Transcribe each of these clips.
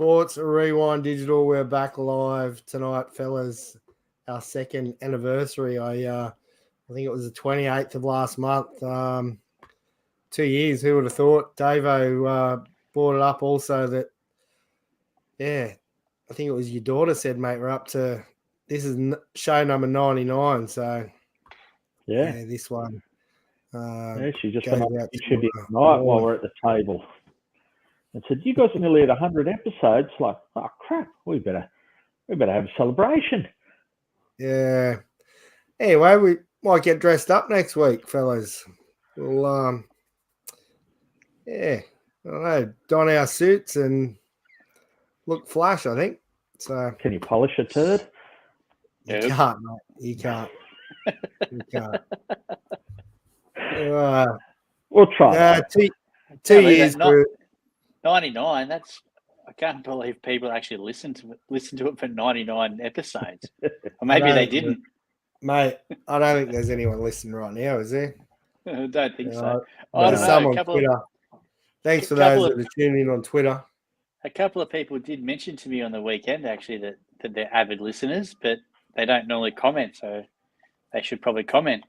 Sports Rewind Digital. We're back live tonight, fellas. Our second anniversary. I think it was the 28th of last month. 2 years. Who would have thought? Davo brought it up also that, yeah, I think it was your daughter said, mate, we're up to, this is show number 99. So, yeah this one. She just goes went on out YouTube to, tonight while we're at the table and said, "You guys are nearly at 100 episodes." Like, oh crap, we better have a celebration. Yeah. Anyway, we might get dressed up next week, fellas. We'll I don't know, don our suits and look flash, I think. So Can you polish a turd? you can't, mate. You can't. You can't. We'll try. 2 years. 99. That's, I can't believe people actually listen to it for 99 episodes. Or maybe they didn't. Mate, I don't think there's anyone listening right now, is there? I don't think so. I don't know. Some on Twitter. Thanks for those that are tuning in on Twitter. A couple of people did mention to me on the weekend, actually, that they're avid listeners, but they don't normally comment, so they should probably comment.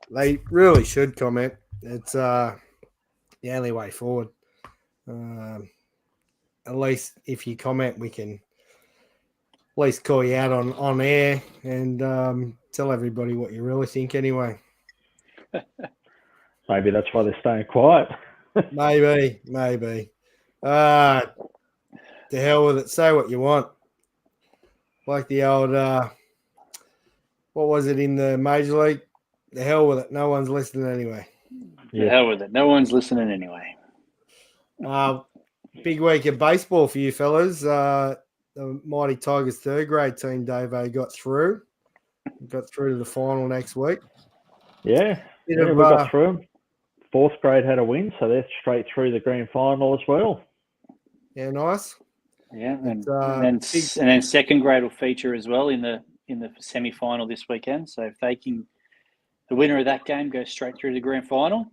They really should comment. It's the only way forward. At least if you comment, we can at least call you out on air and tell everybody what you really think anyway. Maybe that's why they're staying quiet. Maybe. To hell with it. Say what you want. Like the old, what was it in the Major League? The hell with it. No one's listening anyway. The hell with it. No one's listening anyway. Big week of baseball for you fellas. The mighty Tigers third grade team, Davo, got through to the final next week. Yeah, we got through them. Fourth grade had a win, so they're straight through the grand final as well. Yeah, nice. Yeah, and then second grade will feature as well in the semi-final this weekend. So if they can, the winner of that game goes straight through to the grand final.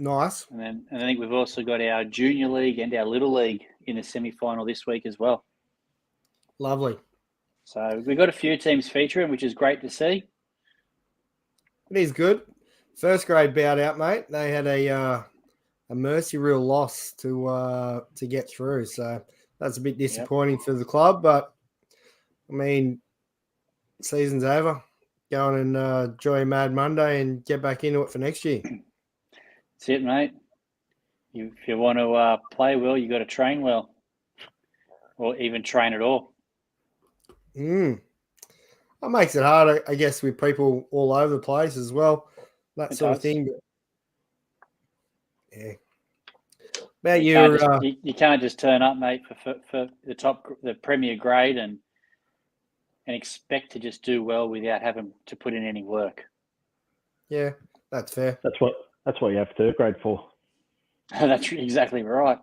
Nice. And I think we've also got our junior league and our little league in the semi-final this week as well. Lovely. So we've got a few teams featuring, which is great to see. It is good. First grade bowed out, mate. They had a mercy rule loss to get through, so that's a bit disappointing for the club. But I mean, season's over. Go on and enjoy Mad Monday and get back into it for next year. That's it, mate. If you want to play well, you got to train well, or even train at all. That makes it hard, I guess, with people all over the place as well. That sort of thing. But, yeah. About you can't just turn up, mate, for the Premier grade and expect to just do well without having to put in any work. Yeah, that's fair. That's what you have third grade for. That's exactly right.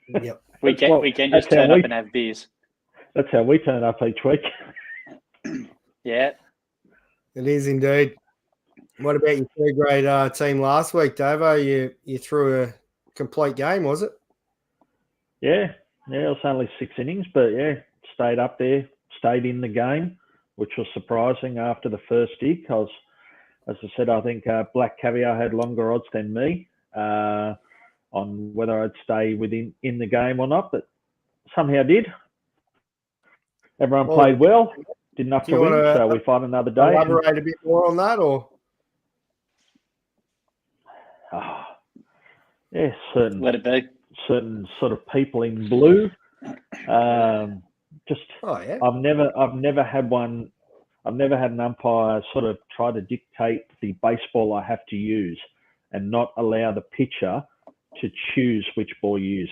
Yep. we can just turn up and have beers. That's how we turn up each week. Yeah. It is indeed. What about your third grade team last week, Davo? You threw a complete game, was it? Yeah, it was only 6 innings, but stayed up there, stayed in the game, which was surprising after the first dig. Because, as I said, I think Black Caviar had longer odds than me on whether I'd stay in the game or not, but somehow did. Everyone played well, did enough to win, so we fight another day. Elaborate a bit more on that, or? Certain. Let it be. Certain sort of people in blue. I've never had one. I've never had an umpire sort of try to dictate the baseball I have to use, and not allow the pitcher to choose which ball you use.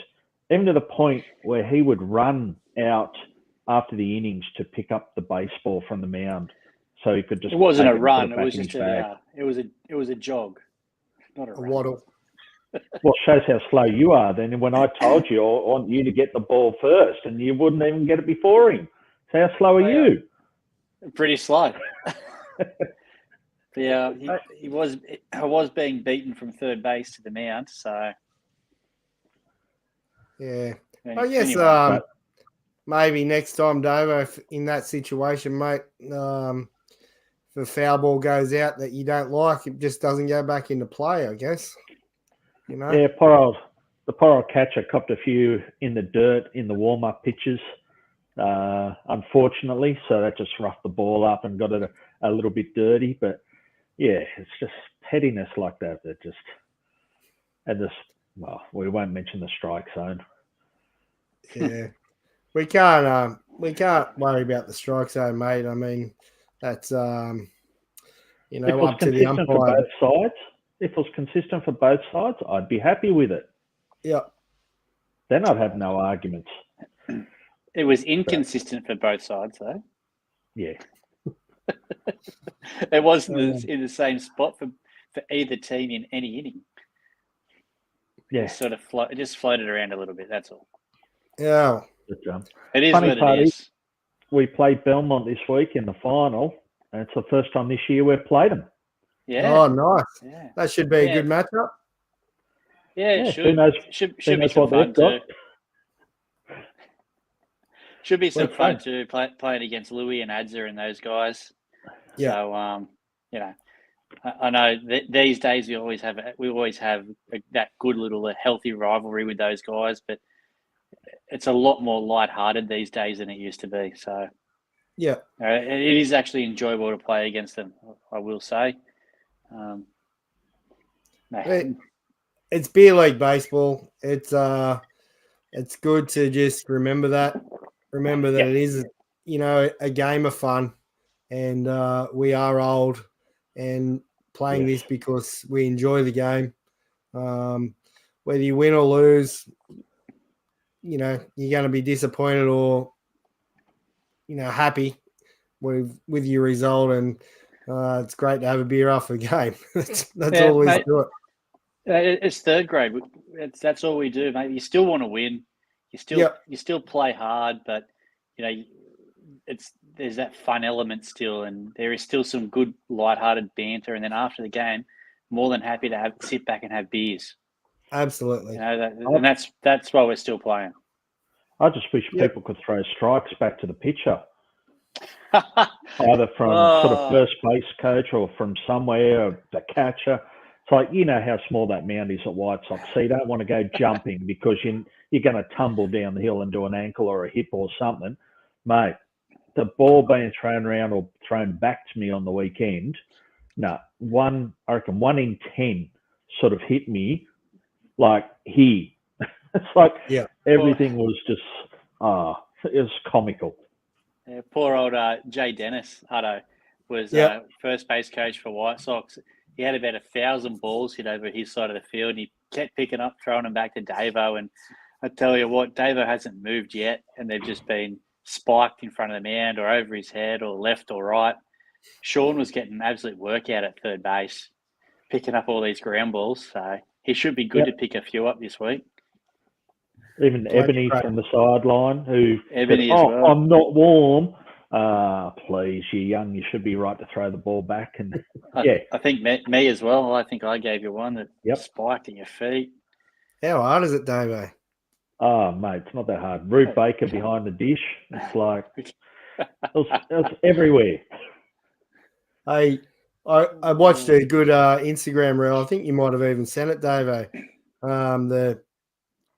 Even to the point where he would run out after the innings to pick up the baseball from the mound, so he could just. It wasn't a run. It was just it was a jog, not a waddle. Well, shows how slow you are. Then when I told you I want you to get the ball first, and you wouldn't even get it before him. So how slow are you? Pretty slow. Yeah, I was being beaten from third base to the mound. So yeah, I guess maybe next time, Davo, if in that situation, mate, if a foul ball goes out that you don't like, it just doesn't go back into play, I guess. You know? Yeah, the poor old catcher copped a few in the dirt in the warm-up pitches, unfortunately. So that just roughed the ball up and got it a little bit dirty. But yeah, it's just pettiness like that just at this. Well, we won't mention the strike zone. Yeah, we can't worry about the strike zone, mate. I mean, that's up to the umpire. For both sides, if it was consistent for both sides, I'd be happy with it. Yeah. Then I'd have no arguments. It was inconsistent for both sides, though. Yeah. It wasn't in the same spot for either team in any inning. Yeah. It just floated around a little bit, that's all. Yeah. It is what it is. We played Belmont this week in the final, and it's the first time this year we've played them. Yeah. Oh, nice. Yeah. That should be a good matchup. Yeah, it should. Should be some fun too. Should be some fun too, playing against Louis and Adza and those guys. Yeah. So, I know these days we always have that good little healthy rivalry with those guys, but it's a lot more lighthearted these days than it used to be. So, yeah, it is actually enjoyable to play against them, I will say. It's beer league baseball. It's good to just remember that. Remember that it is, a game of fun, and we are old and playing this because we enjoy the game. Whether you win or lose, you're going to be disappointed or, happy with your result, and it's great to have a beer after the game. that's all we do it. It's third grade. That's all we do, mate. You still want to win. You still play hard, but there's that fun element still, and there is still some good lighthearted banter. And then after the game, more than happy to sit back and have beers. Absolutely. And that's why we're still playing. I just wish people could throw strikes back to the pitcher, either from sort of first base coach or from somewhere, or the catcher. It's like, how small that mound is at White Sox. So you don't want to go jumping because you're going to tumble down the hill and do an ankle or a hip or something. Mate, the ball being thrown around or thrown back to me on the weekend, I reckon 1 in 10 sort of hit me like here. It's like everything was just, it was comical. Yeah, poor old Jay Dennis, Hutto, was first base coach for White Sox. He had about 1,000 balls hit over his side of the field, and he kept picking up, throwing them back to Davo. And I tell you what, Davo hasn't moved yet, and they've just been spiked in front of the mound or over his head or left or right. Sean was getting an absolute workout at third base, picking up all these ground balls. So he should be good to pick a few up this week. Even Ebony from the sideline, who said, well. I'm not warm. Please, you're young. You should be right to throw the ball back. And I think me as well. I think I gave you one that spiked in your feet. How hard is it, Davo? Oh, mate, it's not that hard. Rube Baker behind the dish. It's like it was everywhere. I watched a good Instagram reel. I think you might have even sent it, Davo. I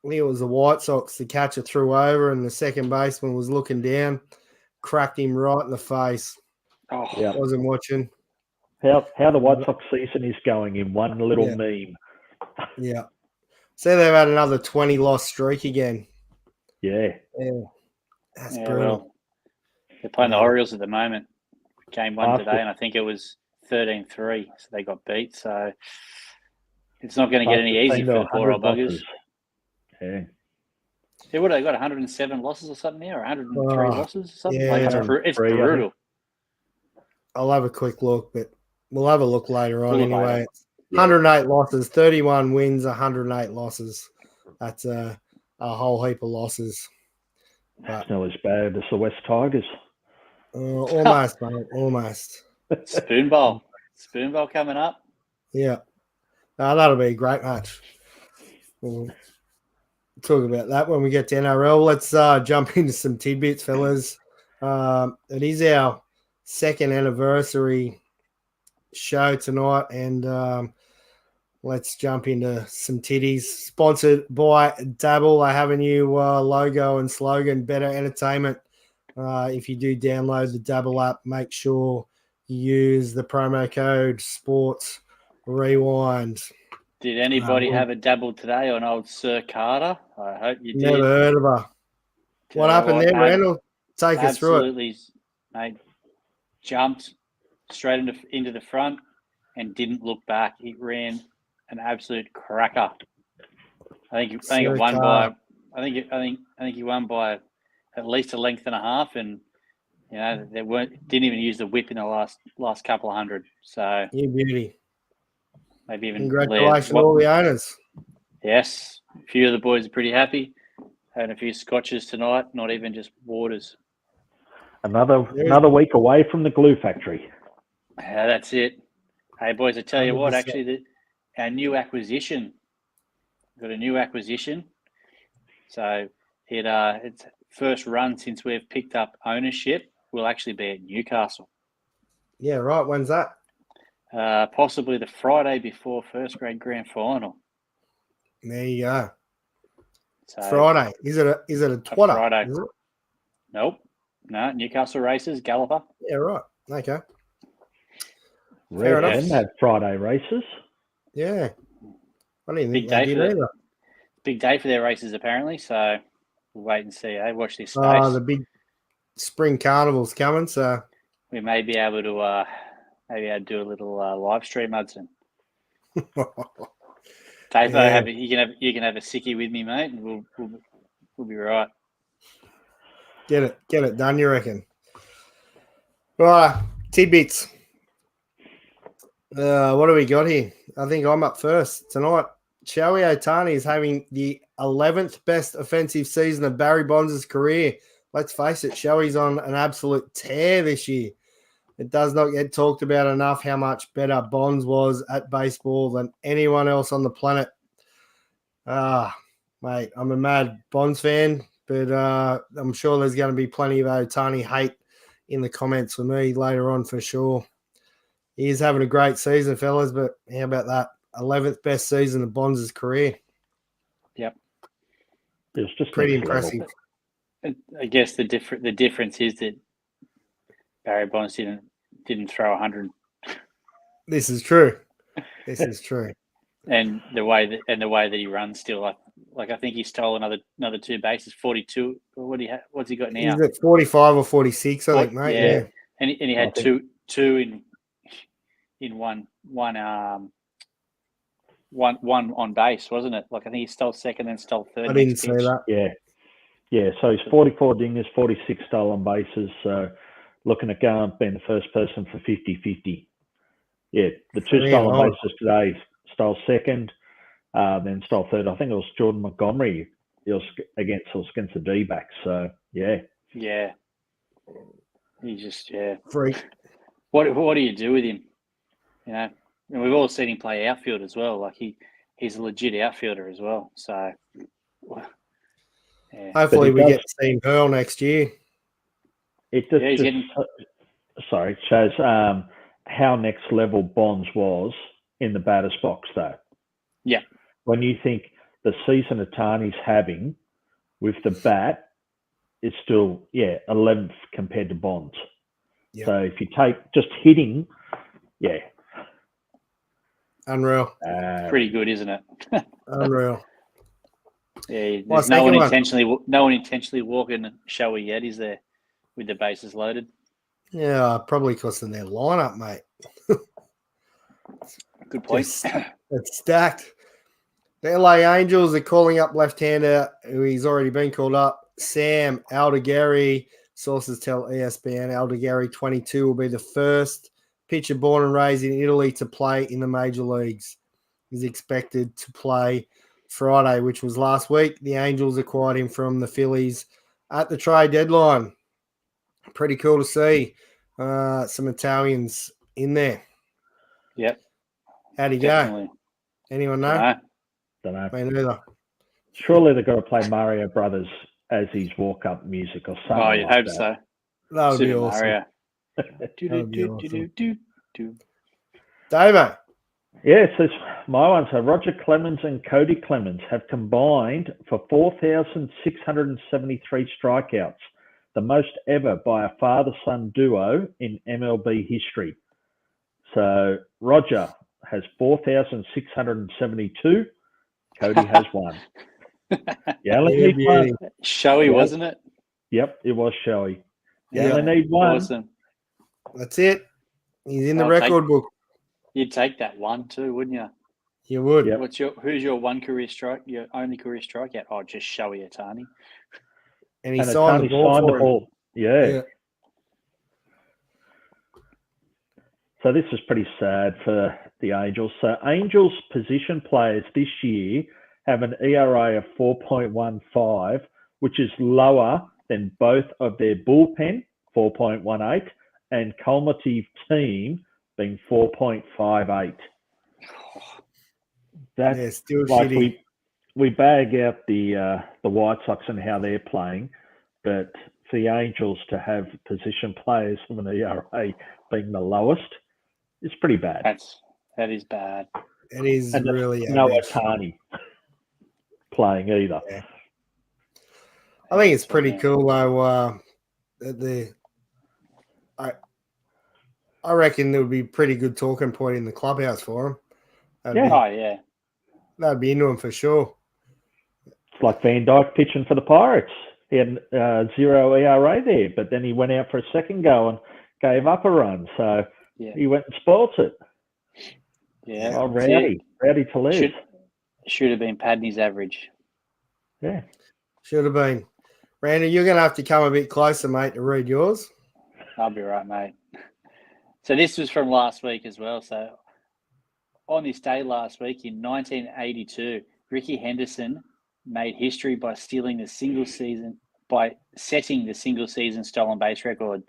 think it was the White Sox. The catcher threw over, and the second baseman was looking down, cracked him right in the face. Oh, wasn't watching. How the White Sox season is going in one little meme. Yeah. So they've had another 20-loss streak again. Yeah. That's brutal. Well, they're playing the Orioles at the moment. Game 1 today, and I think it was 13-3, so they got beat. So it's not going to get any easier for the poor old buggers. Yeah. Yeah, what, they got 107 losses or something there, or 103 losses or something? Yeah, it's brutal. I'll have a quick look, but we'll have a look later on anyway. 108 losses, 31 wins, 108 losses. That's a whole heap of losses. That's not as bad as the West Tigers. Almost, mate. Almost. Spoon Bowl coming up. Yeah. That'll be a great match. talk about that when we get to NRL. Let's jump into some tidbits, fellas. It is our second anniversary show tonight, and let's jump into some titties. Sponsored by Dabble. I have a new logo and slogan, better entertainment. If you do download the Dabble app, make sure you use the promo code sportsrewind. Did anybody have a dabble today on old Sir Carter? I hope you did. Never heard of her. What happened there, Randall? Take us through it. Absolutely, mate. Jumped straight into the front and didn't look back. He ran an absolute cracker. I think he won by. I think he won by at least a length and a half, and they didn't even use the whip in the last couple of hundred. So you beauty. Maybe even congratulations to all the owners. Yes, a few of the boys are pretty happy. Had a few scotches tonight, not even just waters. Another week away from the glue factory. Yeah, that's it. Hey, boys, I tell you 100%. What, actually, our new acquisition. We've got a new acquisition. So it's first run since we've picked up ownership. Will actually be at Newcastle. Yeah, right. When's that? Possibly the Friday before first grade grand final. There you go. So, Friday. Is it a twatter? Friday. Is it? Nope. No, Newcastle races, Galloper. Yeah, right. Okay. Fair enough. Had Friday races. Yeah. I didn't think they did either. Big day for their races, apparently. So we'll wait and see. Watch this space. Oh, the big spring carnival's coming, so we may be able to do a little live stream, Hudson. Dave, yeah. You can have a sickie with me, mate, and we'll be right. Get it done, you reckon? Right, tidbits. What do we got here? I think I'm up first tonight. Shohei Ohtani is having the 11th best offensive season of Barry Bonds' career. Let's face it, Shohei's on an absolute tear this year. It does not get talked about enough how much better Bonds was at baseball than anyone else on the planet. Mate, I'm a mad Bonds fan, but I'm sure there's going to be plenty of Ohtani hate in the comments for me later on for sure. He is having a great season, fellas, but how about that? 11th best season of Bonds' career. Yep. It's just pretty impressive. I guess the difference is that Barry Bonds didn't throw 100. This is true. This is true. And the way that he runs still, like I think he stole another two bases, 42. What's he got now? He's at 45 or 46, I think, mate. Yeah. And he had two in one on base, wasn't it? Like I think he stole second, then stole third. I didn't say that. Yeah. So he's 44 dingers, 46 stolen bases. So looking at being the first person for 50-50. Yeah, the two stolen bases today. Stole second, then stole third. I think it was Jordan Montgomery. It was against the D-backs. So yeah. Yeah. He just freak. What do you do with him? And we've all seen him play outfield as well. Like he's a legit outfielder as well. So yeah. Hopefully we get to see him Pearl next year. It just shows how next level Bonds was in the batter's box, though. Yeah. When you think the season Ohtani's having with the bat is still 11th compared to Bonds. Yep. So if you take just hitting, unreal. Pretty good, isn't it? Unreal. Yeah, there's no one intentionally walking Shohei yet, is there, with the bases loaded? Yeah, probably because of their lineup, mate. Good point. It's stacked. The LA Angels are calling up left-hander who he's already been called up, Sam Aldegheri. Sources tell ESPN Aldegheri, 22, will be the first pitcher born and raised in Italy to play in the major leagues. He's expected to play Friday, which was last week. The Angels acquired him from the Phillies at the trade deadline. Pretty cool to see some Italians in there. Yep. How'd he go? Anyone know? Don't know. Me neither. Surely they've got to play Mario Brothers as his walk-up music or something. Oh, you'd like hope that. so. That would be Super awesome. Mario. That would be awesome. Do. Davo. Yeah, it says my one. So Roger Clemens and Cody Clemens have combined for 4,673 strikeouts, the most ever by a father-son duo in MLB history. So Roger has 4,672. Cody has one. Yeah, only Yeah, need one. beauty. Showy, Yeah. wasn't it? Yep, it was showy. You Yeah. only need one. Awesome. That's it. He's in the I'll record book. You'd take that one too, wouldn't you? You would. Yep. Who's your one career strike? Your only career strikeout? Oh, just Showy Atani. And he And signed the Atani ball signed for the him. ball. Yeah. Yeah. So this is pretty sad for the Angels. So Angels position players this year have an ERA of 4.15, which is lower than both of their bullpen, 4.18, and cumulative team being 4.58. That's Yeah, still like shitty. we bag out the White Sox and how they're playing, but for the Angels to have position players with an ERA being the lowest is pretty bad. That is bad. It is And really no average. Otani playing either. Yeah. I think it's pretty Yeah. cool though. I reckon there would be a pretty good talking point in the clubhouse for him. Oh yeah. That'd be into him for sure. It's like Van Dyke pitching for the Pirates. He had 0 ERA there, but then he went out for a second go and gave up a run. So he went and spoilt it. Yeah. Oh, rowdy to live. Should have been padding his average. Yeah. Should have been. Randy, you're going to have to come a bit closer, mate, to read yours. I'll be right, mate. So this was from last week as well. So on this day last week in 1982, Ricky Henderson made history by setting the single season stolen base record.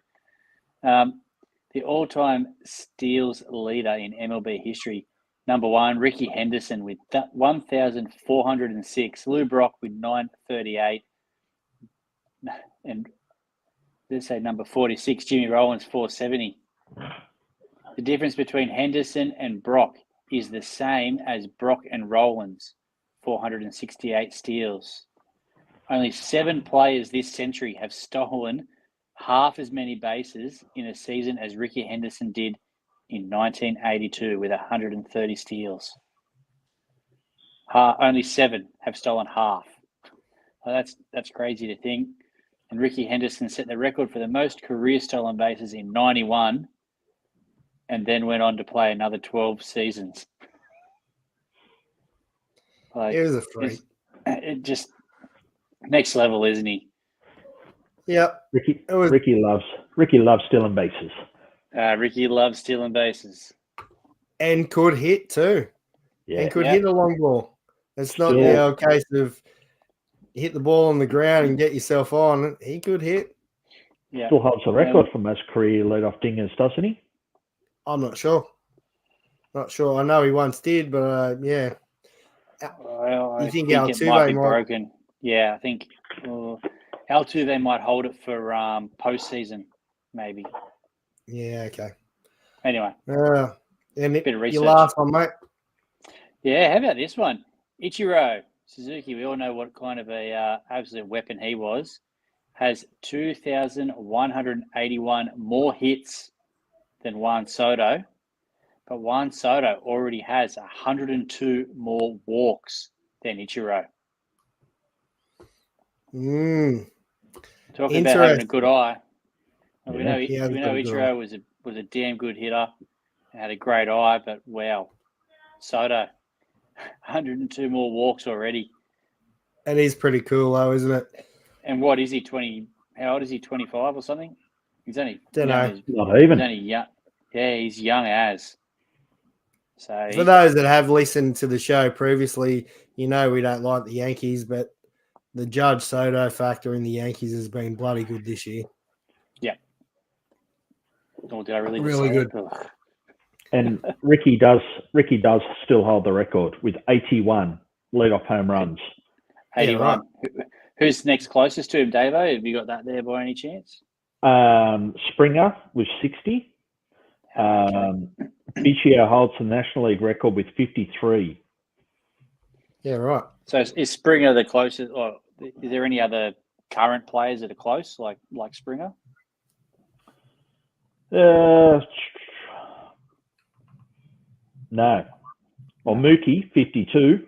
The all-time steals leader in MLB history. Number one, Ricky Henderson with 1,406. Lou Brock with 938. And let's say number 46, Jimmy Rollins, 470. The difference between Henderson and Brock is the same as Brock and Rollins, 468 steals. Only 7 players this century have stolen half as many bases in a season as Ricky Henderson did in 1982 with 130 steals. Only 7 have stolen half. Well, that's crazy to think. And Ricky Henderson set the record for the most career stolen bases in 91 and then went on to play another 12 seasons. It was a freak. It just next level, isn't he? Yep. Ricky loves stealing bases. Ricky loves stealing bases. And could hit too. Yeah. And could hit a long ball. It's not the old case of hit the ball on the ground and get yourself on. He could hit. Yeah. Still holds the record for most career leadoff dingers, doesn't he? I'm not sure. Not sure. I know he once did, but yeah. I think it might Altuve be broken. Yeah, I think Altuve might hold it for postseason, maybe. Yeah, okay. Anyway. And bit of research. Your last one, mate. Yeah, how about this one? Ichiro Suzuki, we all know what kind of a absolute weapon he was, has 2,181 more hits than Juan Soto, but Juan Soto already has 102 more walks than Ichiro. Talking about having a good eye. We know Ichiro was a damn good hitter, had a great eye, but wow, Soto, 102 more walks already. That is pretty cool, though, isn't it? And what is he? 20? How old is he? 25 or something? He's only. Don't know. Not even. He's only young. Yeah, he's young as. So for those that have listened to the show previously, you know we don't like the Yankees, but the Judge Soto factor in the Yankees has been bloody good this year. Yeah. Or did I really? Really good. And Ricky does still hold the record with 81 leadoff home runs. 81. Who's next closest to him, Davo? Have you got that there by any chance? Springer with 60. Bichio holds the National League record with 53. Yeah, right. So is Springer the closest, or is there any other current players that are close, like Springer? No. Well, Mookie, 52.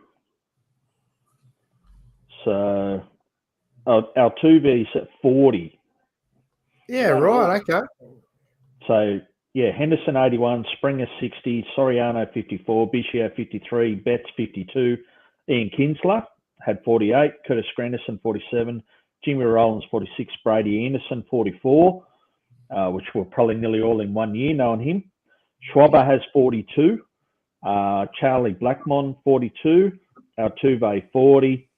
So Altuve's at 40. Yeah, right. Okay. So, yeah, Henderson, 81, Springer, 60, Soriano, 54, Bichio, 53, Betts, 52, Ian Kinsler had 48, Curtis Granderson, 47, Jimmy Rollins, 46, Brady Anderson, 44, which were probably nearly all in 1 year, knowing him. Schwarber has 42, Charlie Blackmon, 42, Altuve, 40,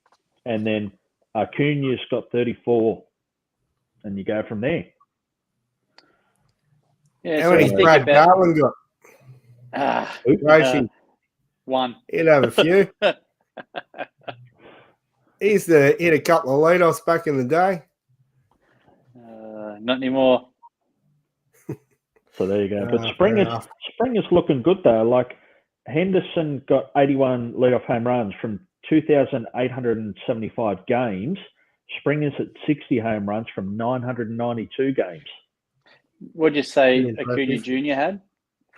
and then Acuna's got 34, and you go from there. Yeah, How many Brad Garland got? One. He'd have a few. He used to hit a couple of leadoffs back in the day. Not anymore. So there you go. But Springer's looking good though. Like Henderson got 81 leadoff home runs from 2,875 games. Springer's at 60 home runs from 992 games. What'd you say Acuna Jr. had?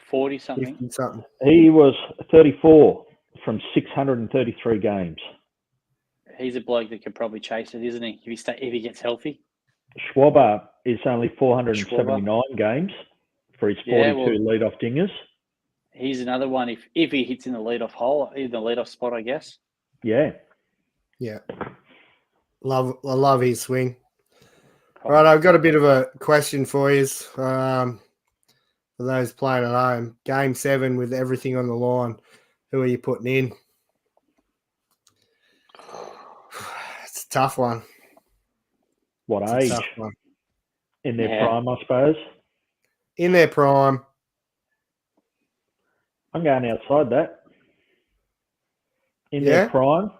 40-something? 50-something. He was 34 from 633 games. He's a bloke that could probably chase it, isn't he? If he gets healthy. Schwarber is only 479 games for his 42 leadoff dingers. He's another one if he hits in the leadoff hole, in the leadoff spot, I guess. Yeah. Yeah. I love his swing. All right, I've got a bit of a question for you. For those playing at home, Game 7 with everything on the line, who are you putting in? It's a tough one. What age? Tough one. In their prime, I suppose. In their prime. I'm going outside that. In their prime,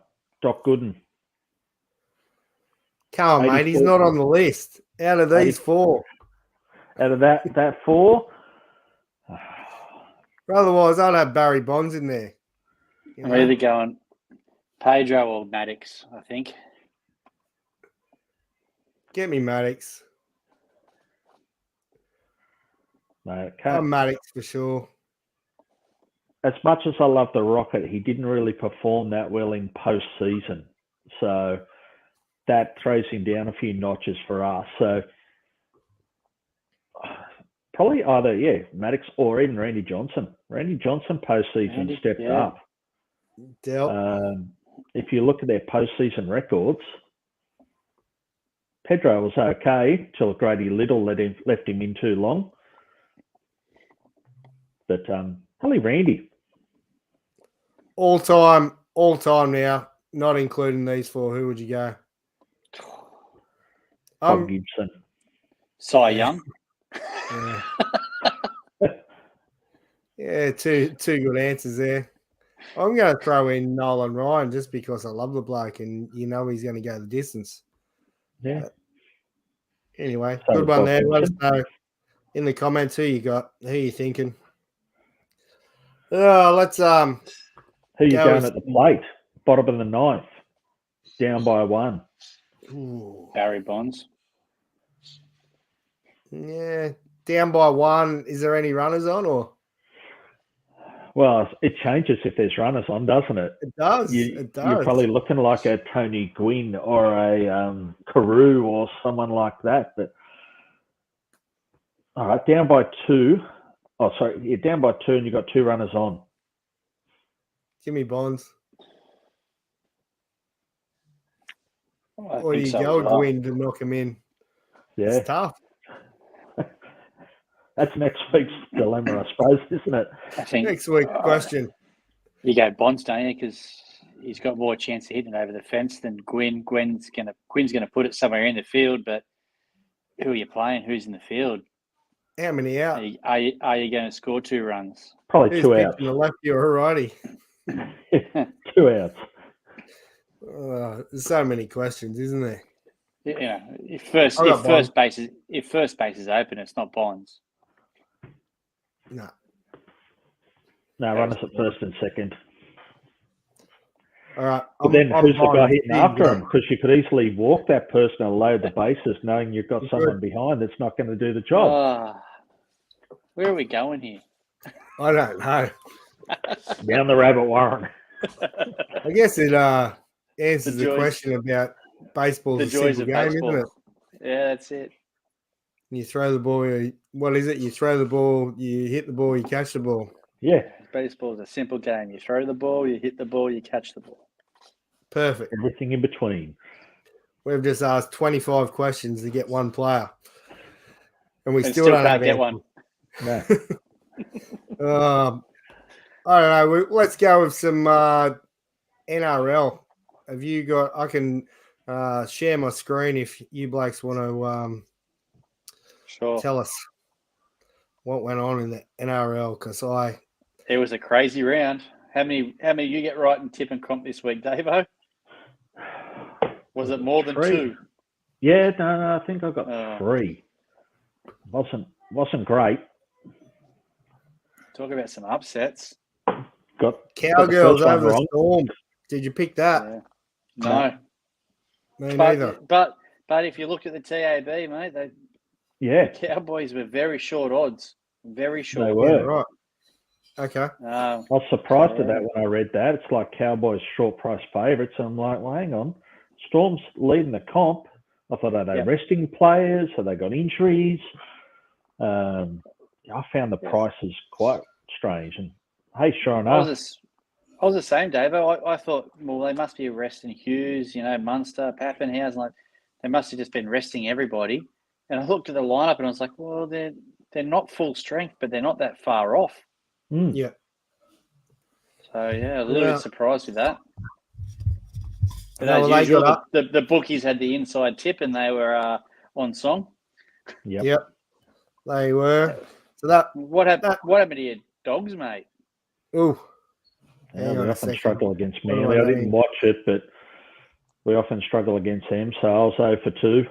Doc Gooden. Come on, mate. He's not on the list. Out of these 4. Out of that 4? Otherwise, I'd have Barry Bonds in there. I'm either going Pedro or Maddox, I think. Get me Maddox. Mate, I'm Maddox for sure. As much as I love the Rocket, he didn't really perform that well in postseason. So that throws him down a few notches for us. So probably either, Maddox or even Randy Johnson. Randy Johnson postseason stepped up. If you look at their postseason records, Pedro was okay till Grady Little left him in too long. But probably Randy. All time now, not including these 4. Who would you go? Bob Gibson. Cy Young. Yeah, two good answers there. I'm going to throw in Nolan Ryan just because I love the bloke and he's going to go the distance. Yeah. Anyway, good one there. Let us know in the comments who you got, who you thinking. Let's who you going at the plate? Bottom of the 9th, down by 1. Ooh. Barry Bonds. Yeah, down by 1. Is there any runners on or? Well, it changes if there's runners on, doesn't it? It does. You're probably looking like a Tony Gwynn or a Carew or someone like that. But all right, down by 2. Oh, sorry, you're down by 2 and you've got 2 runners on. Give me Bonds. Or you go Gwynn to knock him in. Yeah. It's tough. That's next week's dilemma, I suppose, isn't it? I think next week's question. You go Bonds, don't you? Because he's got more chance of hitting it over the fence than Gwynn. Quinn's gonna put it somewhere in the field, but who are you playing? Who's in the field? How many out? Are you going to score 2 runs? Probably Who's 2 outs. The lefty or a righty? 2 outs. There's so many questions, isn't there? You know, if I got first base is open, it's not Bonds. No. No, run us at first and second. All right. But then who's the guy hitting after him? him? Because you could easily walk that person and load the bases knowing you've got someone behind that's not going to do the job. Where are we going here? I don't know. Down the rabbit warren. I guess it answers the question about baseball's the a joys simple of game, baseball. isn't it? Yeah, that's it. You throw the ball. What is it? You throw the ball, you hit the ball, you catch the ball. Yeah. Baseball is a simple game. You throw the ball, you hit the ball, you catch the ball. Perfect. Everything in between. We've just asked 25 questions to get one player. And we And still don't can't get answers. No. I don't know. Let's go with some NRL. Have you got? I can share my screen if you blokes want to tell us what went on in the NRL, because it was a crazy round. How many you get right in tip and comp this week, Davo? Was it more than 2? Yeah, no, I think I got 3. Wasn't great. Talk about some upsets. Got Cowgirls over the Storm. Did you pick that? Yeah. No. Me neither. But if you look at the TAB, mate, the Cowboys were very short odds. Very short. They were. Yeah, right. Okay. I was surprised at that when I read that. It's like Cowboys short price favourites. I'm like, well, hang on. Storm's leading the comp. I thought, are they resting players? Have they got injuries? I found the prices quite strange. And hey, sure enough. I was the same, Dave. I thought, well, they must be resting Hughes, Munster, Pappenhausen. Like, they must have just been resting everybody. And I looked at the lineup and I was like, well, they're not full strength, but they're not that far off. Yeah. So, a little bit surprised with that. But as usual, the bookies had the inside tip and they were on song. Yep. They were. So what happened to your dogs, mate? Oh. Yeah, we often struggle against Manly. I didn't watch it, but we often struggle against them. So I was 0 for 2.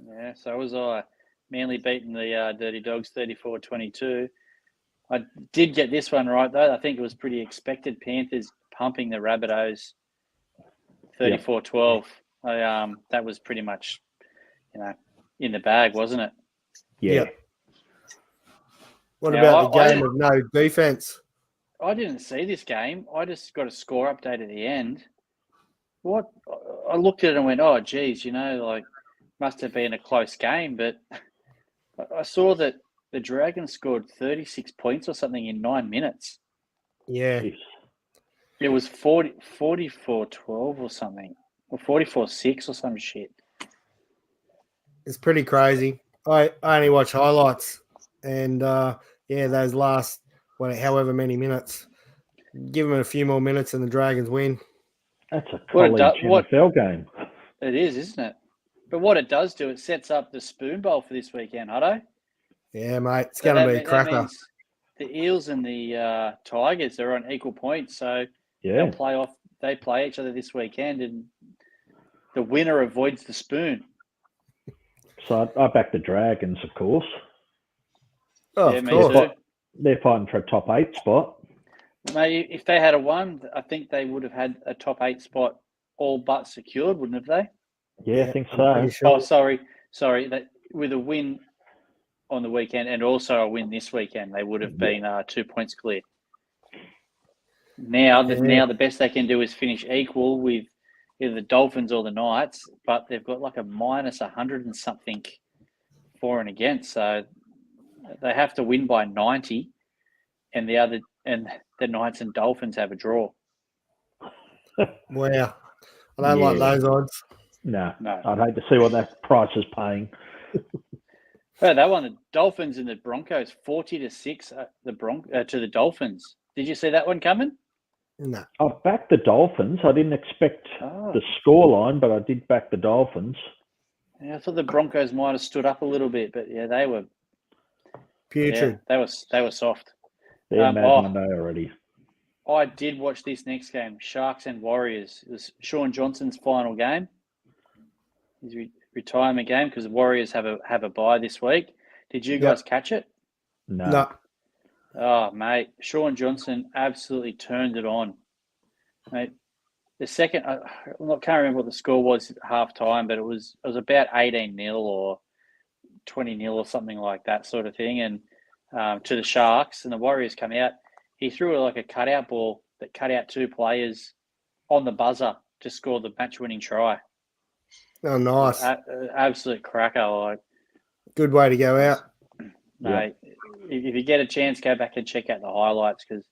Yeah, so was I. Manly beating the Dirty Dogs 34-22. I did get this one right, though. I think it was pretty expected. Panthers pumping the Rabbitohs 34-12. That was pretty much, in the bag, wasn't it? Yeah. What about the game of no defense? I didn't see this game. I just got a score update at the end. What? I looked at it and went, oh, geez, must have been a close game. But I saw that the Dragons scored 36 points or something in 9 minutes. Yeah. It was 44-12 or something, or 44-6 or some shit. It's pretty crazy. I only watch highlights, and those last however many minutes, give them a few more minutes and the Dragons win. That's a college NFL game. It is, isn't it? But what it does do, it sets up the Spoon Bowl for this weekend, Hutto. Yeah, mate, it's going to be a cracker. That means the Eels and the Tigers are on equal points, so they'll play off. They play each other this weekend, and the winner avoids the spoon. So I back the Dragons, of course. Oh, of course. They're fighting for a top 8 spot. Mate, if they had a 1, I think they would have had a top 8 spot all but secured, wouldn't have they? Yeah, I think so. Sure. Oh, sorry. That with a win on the weekend and also a win this weekend, they would have been 2 points clear. Now the best they can do is finish equal with either the Dolphins or the Knights, but they've got like a minus 100 and something for and against, so they have to win by 90, and the Knights and Dolphins have a draw. Wow, I don't like those odds. No, I'd hate to see what that price is paying. That one, the Dolphins and the Broncos, 40-6 to the Dolphins. Did you see that one coming? No. I backed the Dolphins. I didn't expect the scoreline, but I did back the Dolphins. Yeah, I thought the Broncos might have stood up a little bit, but they were putrid. Yeah, they were soft. They're mad, I know already. I did watch this next game, Sharks and Warriors. It was Sean Johnson's final game. His retirement game because the Warriors have a bye this week. Did you guys catch it? No. Oh, mate, Sean Johnson absolutely turned it on. Mate, the second, I can't remember what the score was at half time, but it was about 18-0 or 20-0 or something like that sort of thing, and to the Sharks, and the Warriors come out. He threw like a cutout ball that cut out two players on the buzzer to score the match-winning try. Oh, nice. Absolute cracker. Like, good way to go out. Mate, if you get a chance, go back and check out the highlights because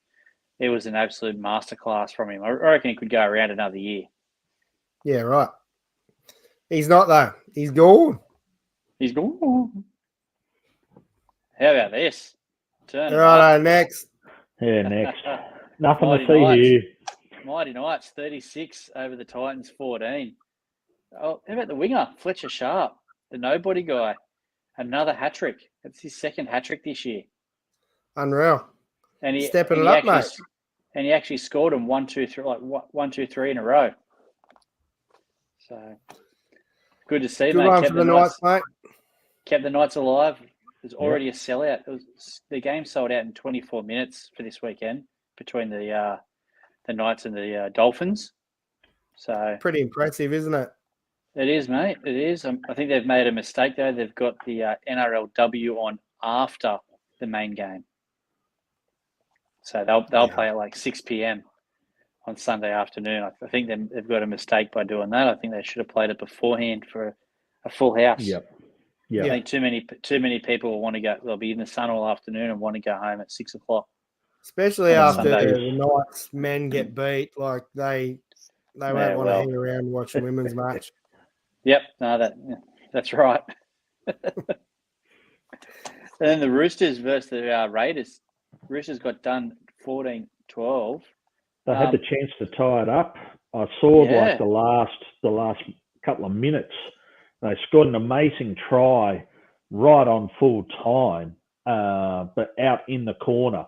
it was an absolute masterclass from him. I reckon he could go around another year. Yeah, right. He's not, though. He's gone. He's gone. How about this? Turn right, next. Yeah, next. Nothing to see here. Mighty Knights, 36 over the Titans, 14. Oh, how about the winger, Fletcher Sharp, the nobody guy? Another hat-trick. It's his second hat-trick this year. Unreal. And he stepping it up, mate. And he actually scored them 1, 2, 3, like 1, 2, 3 in a row. So good to see, good mate. One for the Knights, mate. Kept the Knights alive. It was already a sellout. The game sold out in 24 minutes for this weekend between the Knights and the Dolphins. So pretty impressive, isn't it? It is, mate. It is. I think they've made a mistake, though. They've got the NRLW on after the main game. So they'll play at like 6 p.m. on Sunday afternoon. I think they've got a mistake by doing that. I think they should have played it beforehand for a full house. Yep. I think too many people will want to go. They'll be in the sun all afternoon and want to go home at 6 o'clock. Especially after the Knights men get beat, like they won't want to hang around and watch a women's match. Yep, no, that's right. And then the Roosters versus the Raiders. Roosters got done 14-12. They had the chance to tie it up. I saw like the last couple of minutes. They scored an amazing try right on full time, but out in the corner.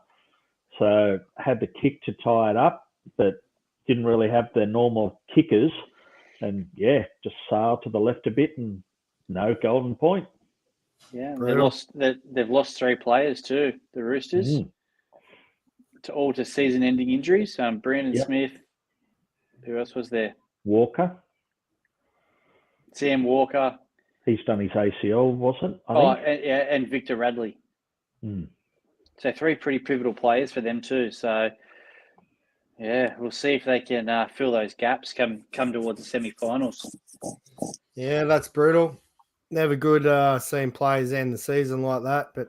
So had the kick to tie it up, but didn't really have their normal kickers. And just sailed to the left a bit and no golden point. Yeah, they've lost 3 players too, the Roosters, to season-ending injuries. Brandon Smith. Who else was there? Walker. Sam Walker. He's done his ACL, wasn't? I think. And Victor Radley. So 3 pretty pivotal players for them too. So. Yeah, we'll see if they can fill those gaps come towards the semi-finals. Yeah, that's brutal. Never good seeing players end the season like that. But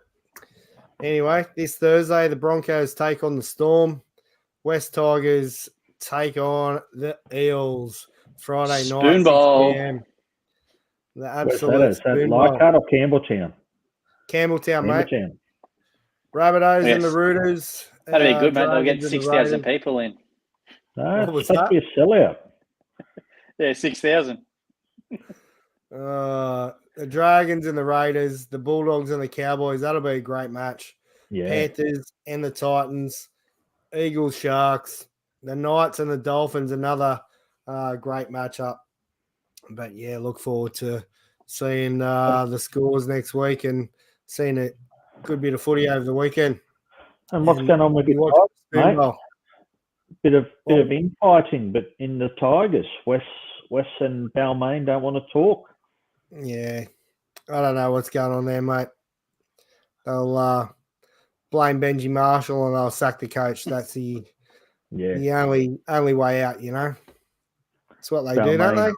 anyway, this Thursday, the Broncos take on the Storm. West Tigers take on the Eels. Friday night, Spoon Bowl. 6 p.m. The absolute Spoon Bowl. Leichhardt or Campbelltown? Campbelltown, mate. Rabbitohs and the Roosters. That'd be good, mate. They'll get 6,000 people in. No, it's supposed to be a sellout. Yeah, 6,000. The Dragons and the Raiders, the Bulldogs and the Cowboys. That'll be a great match. Yeah. Panthers and the Titans, Eagles, Sharks, the Knights and the Dolphins. Another great matchup. But look forward to seeing the scores next week and seeing a good bit of footy over the weekend. And what's going on with the Tigers, mate? Bit of infighting, but in the Tigers, Wes and Balmain don't want to talk. Yeah, I don't know what's going on there, mate. They'll blame Benji Marshall and they'll sack the coach. That's the only way out, you know. That's what they do, don't they?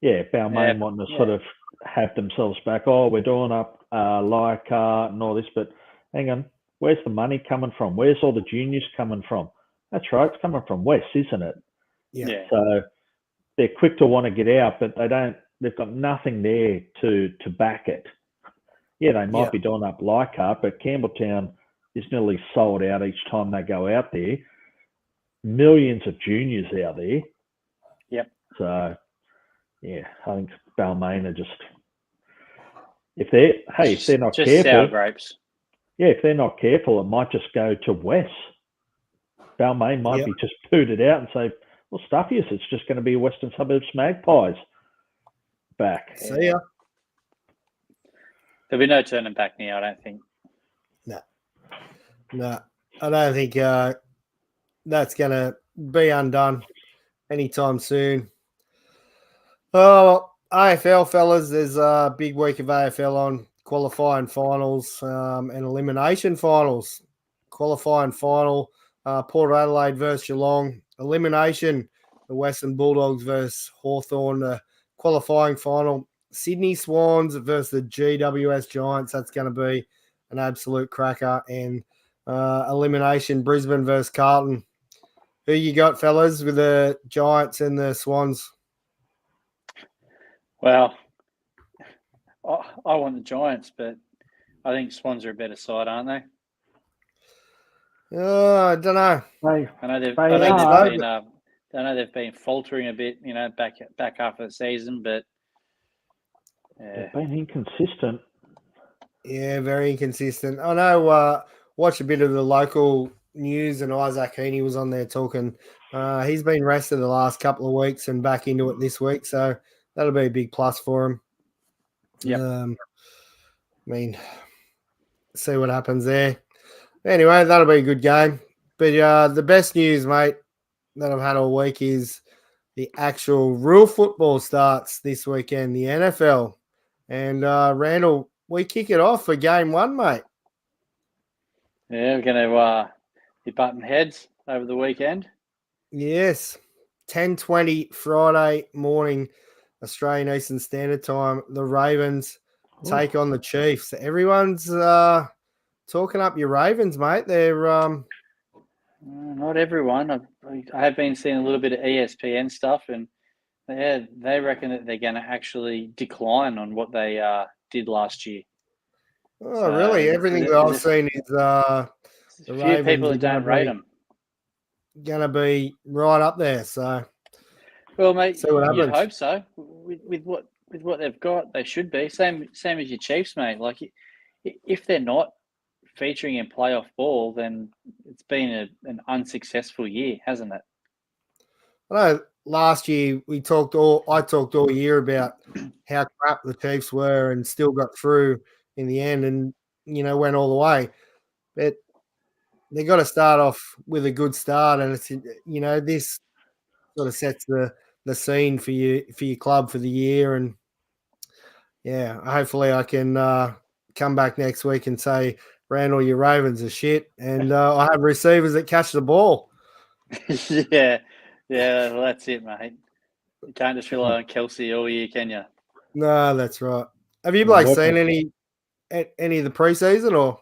Yeah, Balmain wanting to sort of have themselves back. Oh, we're doing up Leichhardt and all this, but hang on. Where's the money coming from? Where's all the juniors coming from? That's right. It's coming from West, isn't it? Yeah. So they're quick to want to get out, but they've got nothing there to back it. Yeah, they might be doing up Leichhardt, but Campbelltown is nearly sold out each time they go out there. Millions of juniors out there. Yep. So, I think Balmain are just, if they're not careful. Sour grapes. Yeah, if they're not careful, it might just go to West. Balmain might be just booted out and say, well, stuff you, it's just going to be Western Suburbs Magpies back. See ya. There'll be no turning back now, I don't think. No, I don't think that's going to be undone anytime soon. Oh, AFL, fellas, there's a big week of AFL on. Qualifying finals and elimination finals. Qualifying final, Port Adelaide versus Geelong. Elimination, the Western Bulldogs versus Hawthorn. The qualifying final, Sydney Swans versus the GWS Giants. That's going to be an absolute cracker. And elimination, Brisbane versus Carlton. Who you got, fellas, with the Giants and the Swans? Well, I want the Giants, but I think Swans are a better side, aren't they? I don't know. I know they've been faltering a bit, back half of the season, but they've been inconsistent. Yeah, very inconsistent. I know. Watch a bit of the local news, and Isaac Heaney was on there talking. He's been rested the last couple of weeks and back into it this week, so that'll be a big plus for him. Yeah. See what happens there. Anyway, that'll be a good game. But the best news, mate, that I've had all week is the actual real football starts this weekend, the NFL. And Randall, we kick it off for game 1, mate. Yeah, we're going to be butting heads over the weekend. Yes, 10:20 Friday morning, Australian Eastern Standard Time. The Ravens take on the Chiefs. Everyone's talking up your Ravens, mate. They're not everyone. I have been seeing a little bit of ESPN stuff, and they reckon that they're going to actually decline on what they did last year. Oh, really? Everything that I've seen is the few people that don't rate them. Going to be right up there. So, well, mate, you'd hope so. With what they've got, they should be same as your Chiefs, mate. Like, if they're not featuring in playoff ball, then it's been an unsuccessful year, hasn't it? I know last year I talked all year about how crap the Chiefs were and still got through in the end and, went all the way. But they got to start off with a good start, and it's, this sort of sets the scene for your club for the year. And yeah, hopefully I can come back next week and say, Randall, your Ravens are shit, and I have receivers that catch the ball. Yeah, well, that's it, mate. You can't just rely on Kelsey all year, can you? No, that's right. Have you, seen any of the preseason, or?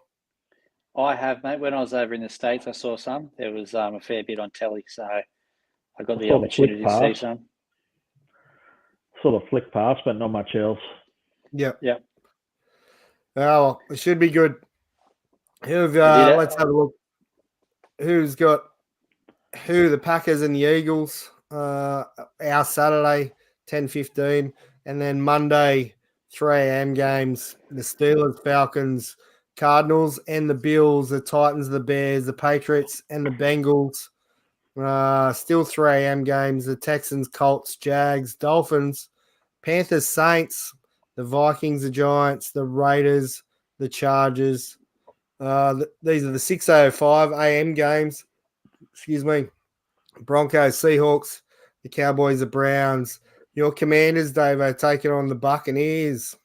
I have, mate. When I was over in the States, I saw some. There was a fair bit on telly, so I got the opportunity to see some. Sort of flick past, but not much else. Yep. Oh, it should be good. Let's have a look. Who's got who? The Packers and the Eagles. Our Saturday, 10:15, and then Monday, 3 a.m. games. The Steelers, Falcons, Cardinals, and the Bills. The Titans, the Bears, the Patriots, and the Bengals. Still 3 a.m. games. The Texans, Colts, Jags, Dolphins, Panthers, Saints, the Vikings, the Giants, the Raiders, the Chargers. These are the 6:05 a.m. games. Excuse me. Broncos, Seahawks, the Cowboys, the Browns. Your Commanders, Davo, taking on the Buccaneers.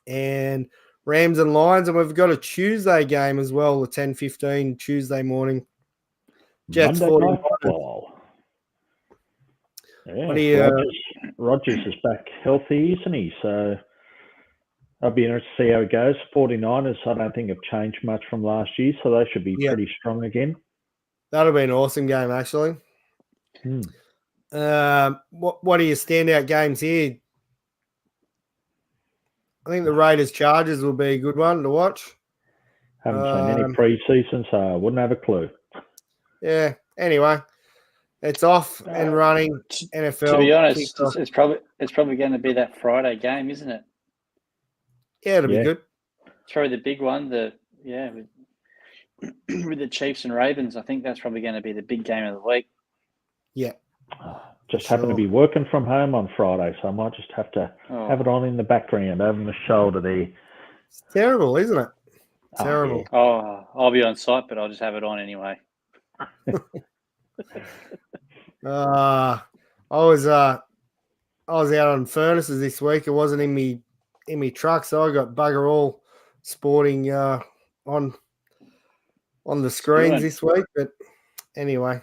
And Rams and Lions. And we've got a Tuesday game as well, the 10:15 Tuesday morning. Jets, 49ers. Yeah, Rodgers is back healthy, isn't he? So I'll be interested to see how it goes. 49ers, I don't think have changed much from last year, so they should be pretty strong again. That'll be an awesome game, actually. What are your standout games here? I think the Raiders Chargers will be a good one to watch. Haven't seen any pre-season, so I wouldn't have a clue. Yeah. Anyway, it's off and running. NFL. To be honest, it's probably going to be that Friday game, isn't it? Yeah, it'll be good. It's probably the big one. with the Chiefs and Ravens. I think that's probably going to be the big game of the week. Yeah. Just happen to be working from home on Friday, so I might just have to have it on in the background over my shoulder there. It's terrible, isn't it? Terrible. I'll be on site, but I'll just have it on anyway. I was out on furnaces this week. It wasn't in me truck, so I got bugger all sporting on the screens this week. But anyway,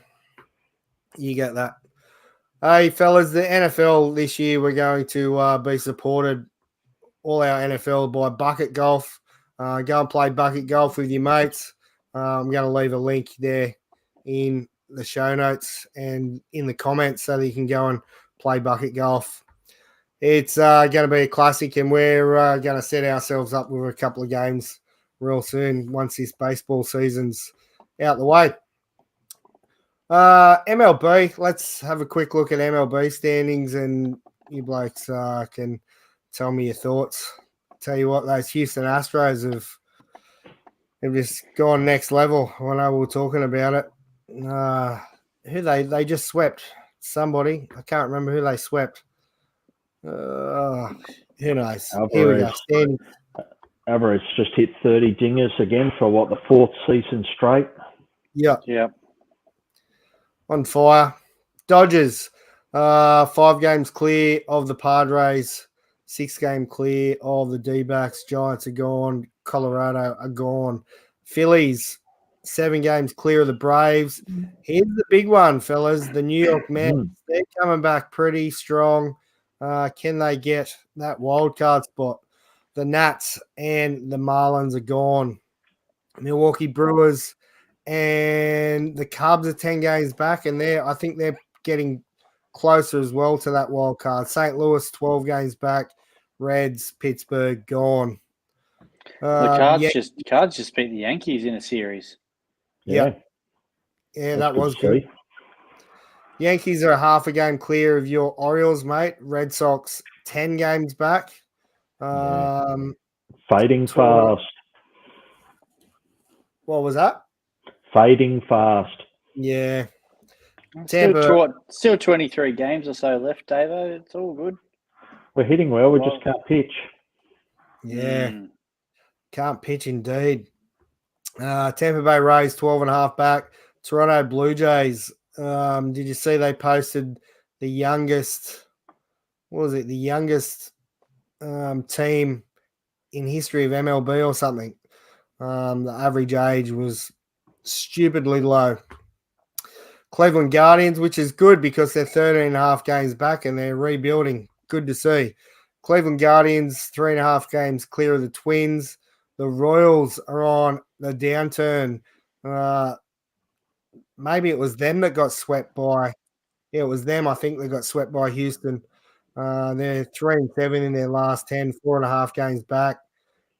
you get that. Hey, fellas, the NFL this year, we're going to be supported, all our NFL, by Bucket Golf. Go and play Bucket Golf with your mates. I'm going to leave a link there in the show notes and in the comments so that you can go and play Bucket Golf. It's going to be a classic, and we're going to set ourselves up with a couple of games real soon once this baseball season's out the way. MLB, let's have a quick look at MLB standings, and you blokes can tell me your thoughts. Tell you what, those Houston Astros have just gone next level. I know we were talking about it. Who they just swept somebody. I can't remember who they swept. Who knows? Here we go. Alvarez just hit 30 dingers again for what, the fourth season straight. Yeah. On fire. Dodgers, 5 games clear of the Padres, 6 game clear of the D-backs. Giants are gone. Colorado are gone. Phillies, 7 games clear of the Braves. Here's the big one, fellas. The New York Mets, they're coming back pretty strong. Can they get that wild card spot? The Nats and the Marlins are gone. Milwaukee Brewers and the Cubs are 10 games back, and I think they're getting closer as well to that wild card. St. Louis, 12 games back. Reds, Pittsburgh, gone. The Cards just beat the Yankees in a series. Yeah, that was good. Yankees are half a game clear of your Orioles, mate. Red Sox, 10 games back. Fading fast. What was that? Fading fast. Yeah. Still 23 games or so left, Davo. It's all good. We're hitting well. We just can't pitch. Yeah. Can't pitch indeed. Tampa Bay Rays, 12.5 back. Toronto Blue Jays. Did you see they posted the youngest? What was it? The youngest team in history of MLB or something. The average age was stupidly low. Cleveland Guardians, which is good because they're 13.5 games back and they're rebuilding. Good to see. Cleveland Guardians, 3.5 games clear of the Twins. The Royals are on the downturn. Maybe it was them that got swept by. Yeah, it was them. I think they got swept by Houston. They're 3-7 in their last 10, 4.5 games back.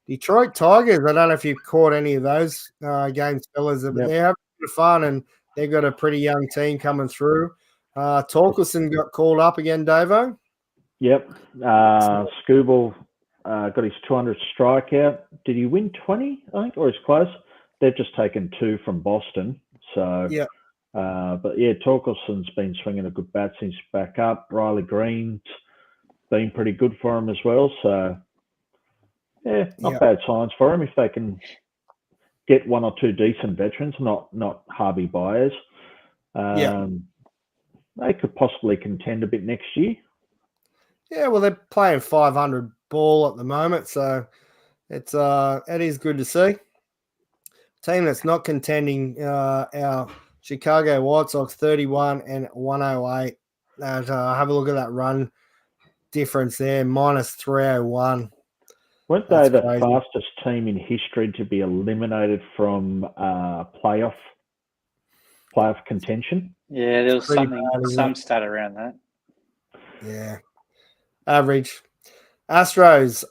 Detroit Tigers, I don't know if you've caught any of those games, fellas, but they're having a bit of fun, and they've got a pretty young team coming through. Torkelson got called up again, Davo. Yep. Scooble got his 200th strikeout. Did he win 20, I think, or is close? They've just taken 2 from Boston. So, but yeah, Torkelson's been swinging a good bat since back up. Riley Green's been pretty good for him as well. So, yeah, not bad signs for him if they can get 1 or 2 decent veterans, not Harvey Byers. They could possibly contend a bit next year. Yeah, well, they're playing 500 ball at the moment, so it is good to see. Team that's not contending, our Chicago White Sox, 31 and 108. Have a look at that run difference there, minus 301. Weren't they the fastest team in history to be eliminated from playoff contention? Yeah, there was some stat around that. Yeah. Average. Astros,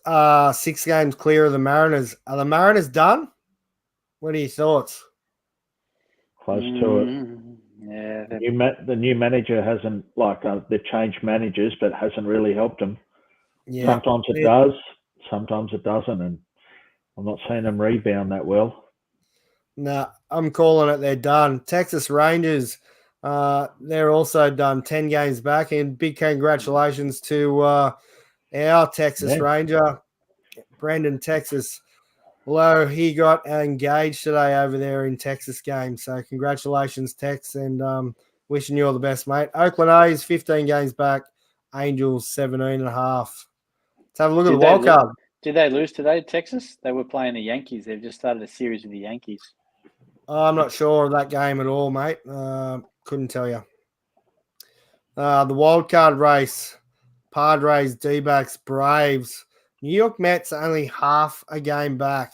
6 games clear of the Mariners. Are the Mariners done? What are your thoughts? Close to it. Yeah. The new manager hasn't, they've changed managers, but hasn't really helped them. Yeah. Sometimes it does, sometimes it doesn't, and I'm not seeing them rebound that well. No, I'm calling it. They're done. Texas Rangers, they're also done. 10 games back, and big congratulations to our Texas Ranger, Brandon Texas. Although he got engaged today over there in Texas game. So congratulations, Tex, and wishing you all the best, mate. Oakland A's 15 games back. Angels 17.5. Let's have a look at the wild card. Did they lose today, Texas? They were playing the Yankees. They've just started a series with the Yankees. I'm not sure of that game at all, mate. Couldn't tell you. The wild card race, Padres, D-backs, Braves. New York Mets only half a game back,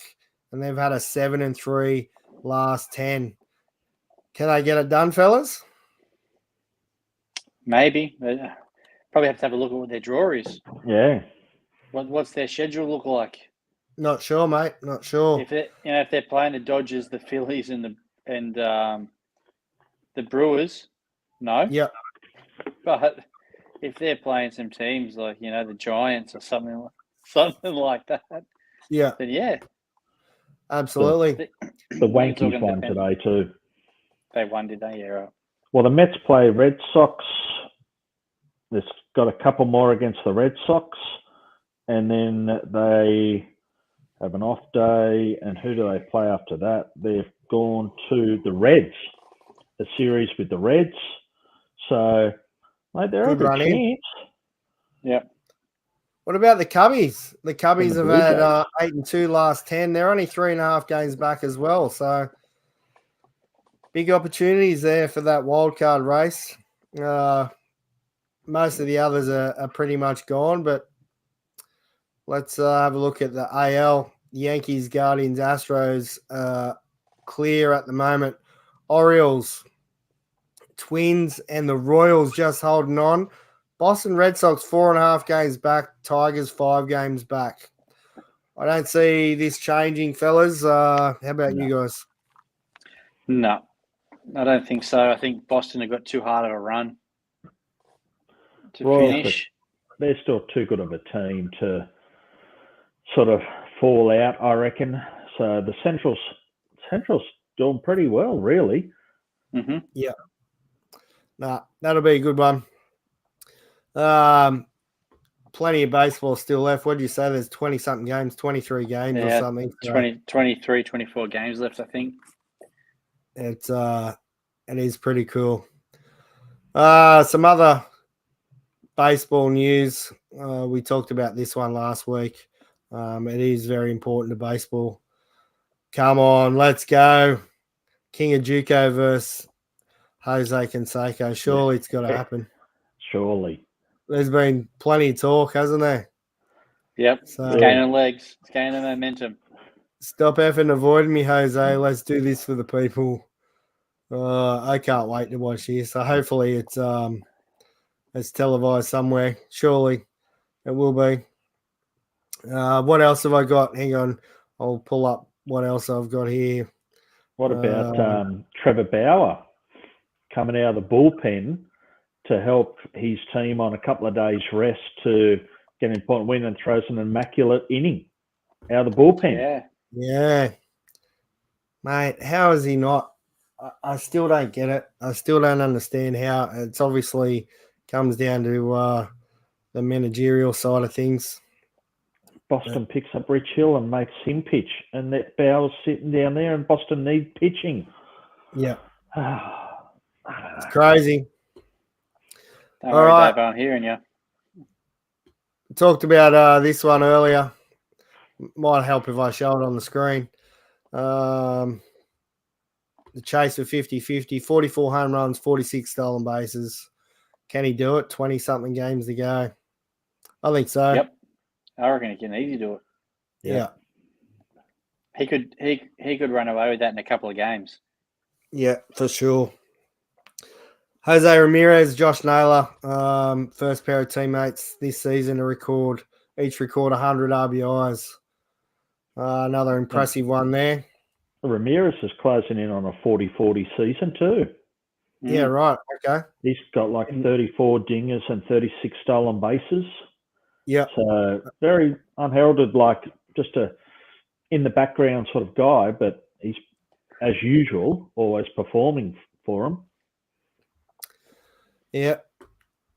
and they've had a 7-3 last 10. Can they get it done, fellas? Maybe. Probably have to have a look at what their draw is. Yeah. What's their schedule look like? Not sure, mate. Not sure. If they're playing the Dodgers, the Phillies, and the Brewers, no. Yep. But if they're playing some teams like the Giants or something like that, yeah, then yeah, absolutely. The Yankees won today too. They won, did they? Yeah. Right. Well, the Mets play Red Sox. They've got a couple more against the Red Sox, and then they have an off day. And who do they play after that? They've gone to the Reds, a series with the Reds. So, mate, they're a good chance. Yeah. What about the Cubbies? The Cubbies have had 8-2 last 10. They're only 3.5 games back as well. So, big opportunities there for that wild card race. Most of the others are pretty much gone, but let's have a look at the AL. Yankees, Guardians, Astros clear at the moment. Orioles, Twins, and the Royals just holding on. Boston Red Sox 4.5 games back. Tigers 5 games back. I don't see this changing, fellas. How about you guys? No, I don't think so. I think Boston have got too hard of a run to finish. They're still too good of a team to sort of fall out, I reckon. So the Central's doing pretty well, really. Mm-hmm. Yeah. Nah, that'll be a good one. Plenty of baseball still left. What did you say? There's 20-something games, 23 games or something. 23, 24 games left, I think. It is pretty cool. Some other baseball news. We talked about this one last week. It is very important to baseball. Come on, let's go. King of Juco versus Jose Canseco. Surely it's got to happen. Surely. There's been plenty of talk, hasn't there? Yep. So, it's gaining legs. It's gaining momentum. Stop effing avoiding me, Jose. Let's do this for the people. I can't wait to watch this. So hopefully it's televised somewhere. Surely it will be. What else have I got? Hang on. I'll pull up what else I've got here. What about Trevor Bauer coming out of the bullpen to help his team on a couple of days rest to get an important win and throws an immaculate inning out of the bullpen? Yeah. Mate, how is he not? I still don't get it. I still don't understand how. It's obviously comes down to the managerial side of things. Boston picks up Rich Hill and makes him pitch, and that Bauer's sitting down there, and Boston need pitching. Yeah. It's crazy. Don't worry, Dave, I'm hearing you. Talked about this one earlier. Might help if I show it on the screen. The chase for 50-50, 44 home runs, 46 stolen bases. Can he do it? 20-something games to go. I think so. Yep. I reckon he can easily do it. Yeah. He could run away with that in a couple of games. Yeah, for sure. Jose Ramirez, Josh Naylor, first pair of teammates this season to each record 100 RBIs. Another impressive one there. Ramirez is closing in on a 40-40 season too. Yeah, right. Okay. He's got like 34 dingers and 36 stolen bases. Yeah. So very unheralded, like just a in the background sort of guy, but he's as usual, always performing for them. Yeah,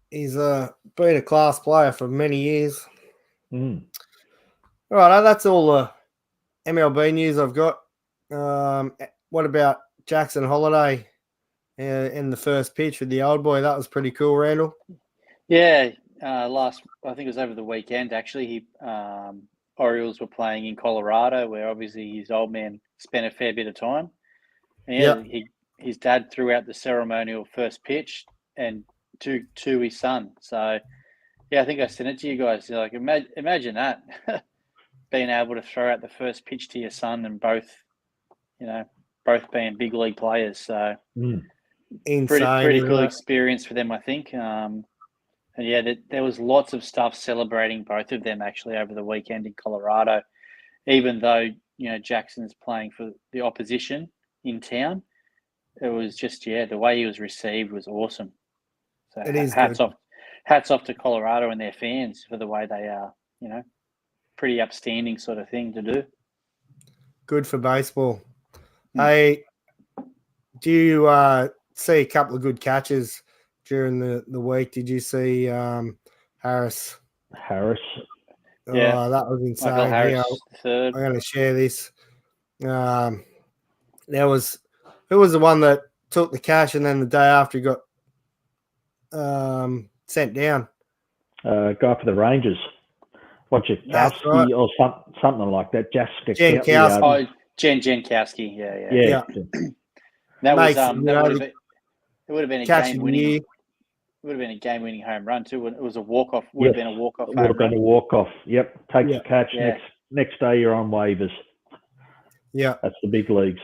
he's been a class player for many years. Mm. All right, that's all the MLB news I've got. What about Jackson Holiday in the first pitch with the old boy? That was pretty cool, Randall. Yeah, I think it was over the weekend. Actually, Orioles were playing in Colorado, where obviously his old man spent a fair bit of time. And his dad threw out the ceremonial first pitch and to his son. So, yeah, I think I sent it to you guys. Like, imagine that, being able to throw out the first pitch to your son, and both being big league players. So, insane, pretty cool experience for them, I think. And yeah, there was lots of stuff celebrating both of them actually over the weekend in Colorado. Even though Jackson's playing for the opposition in town, it was just the way he was received was awesome. So it is hats off to Colorado and their fans for the way they are. Pretty upstanding sort of thing to do. Good for baseball. Hey, do you see a couple of good catches during the week? Did you see Harris? Yeah, that was insane. Michael Harris, third. I'm going to share this. Who was the one that took the catch and then the day after he got sent down? Guy for the Rangers. Jankowski or something like that. Jankowski. Jen Jankowski. Yeah. That Makes, was it would have been a game-winning. Year. It would have been a game-winning home run too. It was a walk-off. Would have been a walk-off. Would have been a walk-off. Yep. Take the catch. Yeah. Next day you're on waivers. Yeah. That's the big leagues.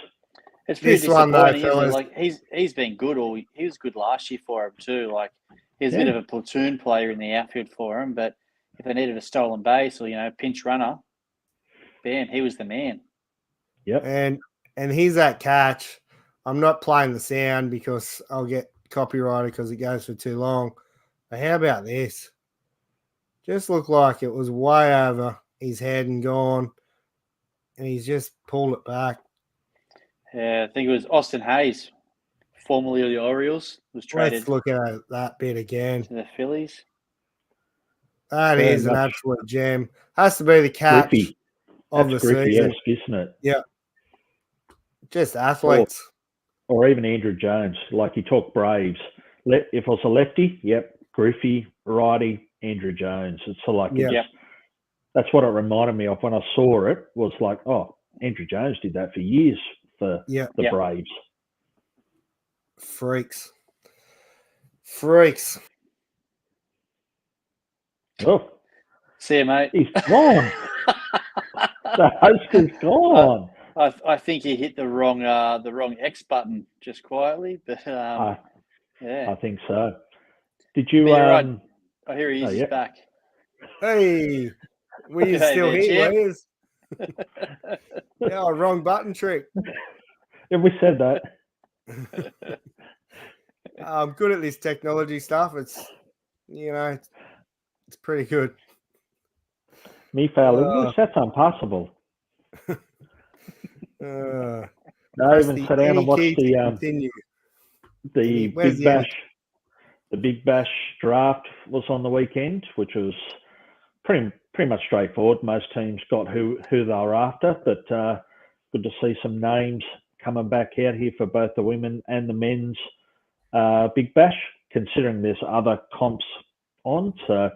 It's pretty disappointing, isn't it? Like he's been good. He was good last year for him too. Like he's a bit of a platoon player in the outfield for him. But if they needed a stolen base or pinch runner, bam, he was the man. Yep. And he's that catch. I'm not playing the sound because I'll get copyrighted because it goes for too long. But how about this? Just looked like it was way over his head and gone, and he's just pulled it back. Yeah, I think it was Austin Hayes, formerly of the Orioles, was traded. Let's look at that bit again. To the Phillies. That is an absolute gem. Has to be the catch of the season, isn't it? Yeah. Just athletes. Or even Andrew Jones. Like you talk Braves. If it was a lefty, Griffey, righty, Andrew Jones. It's sort of like that's what it reminded me of when I saw it. Was like, oh, Andrew Jones did that for years for the Braves. Freaks. Oh, see you, mate. He's gone. The host is gone. I think he hit the wrong X button just quietly, but I think so. Did you? Right. I hear he is. He's back. Hey, we still here? Wrong button trick. Yeah, we said that. I'm good at this technology stuff. It's it's pretty good. Me fail English, that's impossible. I even sat down and watched the Big Bash. The Big Bash draft was on the weekend, which was pretty much straightforward. Most teams got who they were after, but good to see some names coming back out here for both the women and the men's Big Bash, considering there's other comps on. So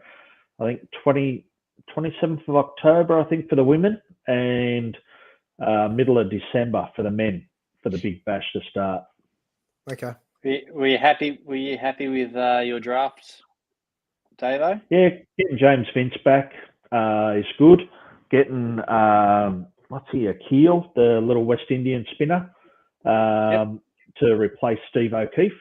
I think 27th of October, I think, for the women, and middle of December for the men for the Big Bash to start. Okay. Were you happy? Were you happy with your drafts, Davo? Yeah, getting James Vince back is good. Getting Akeel, the little West Indian spinner, to replace Steve O'Keefe,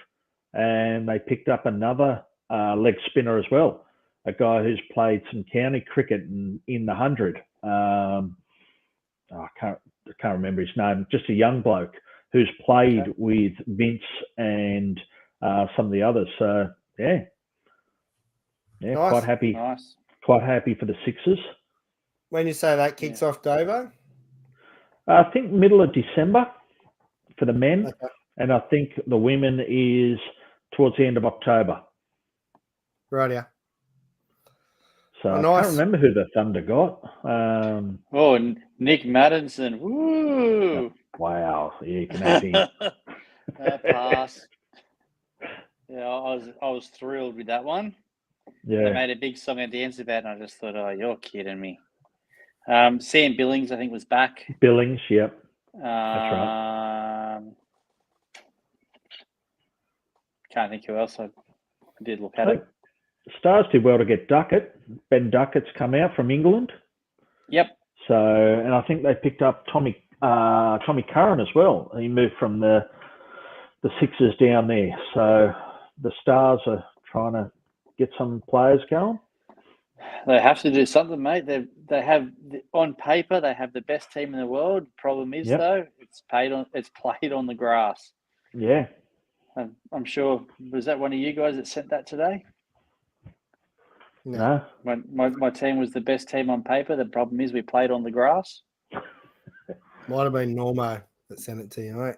and they picked up another leg spinner as well, a guy who's played some county cricket in the 100. I can't remember his name. Just a young bloke who's played with Vince and some of the others. So nice. Quite happy. Nice. Quite happy for the Sixers. When you say that kicks off, Davo? I think middle of December for the men, Okay. and I think the women is towards the end of October. Right, yeah. So Oh, I nice. can't remember who the Thunder got. Nick Madison. Woo! Wow, yeah, you can have him. Pass. Yeah, I was thrilled with that one. They Yeah, made a big song and dance about it, and I just thought, oh, you're kidding me. Sam Billings, I think, was back. Billings, yep. That's right. Can't think who else I did look at I it. think Stars did well to get Duckett. Ben Duckett's come out from England. Yep. So, and I think they picked up Tommy Curran as well. He moved from the Sixers down there. So the Stars are trying to get some players going. They have to do something, mate. They have on paper they have the best team in the world. Problem is though, it's played on the grass. Yeah. I'm sure. Was that one of you guys that sent that today? No. My team was the best team on paper. The problem is we played on the grass. Might have been Normo that sent it to you, mate.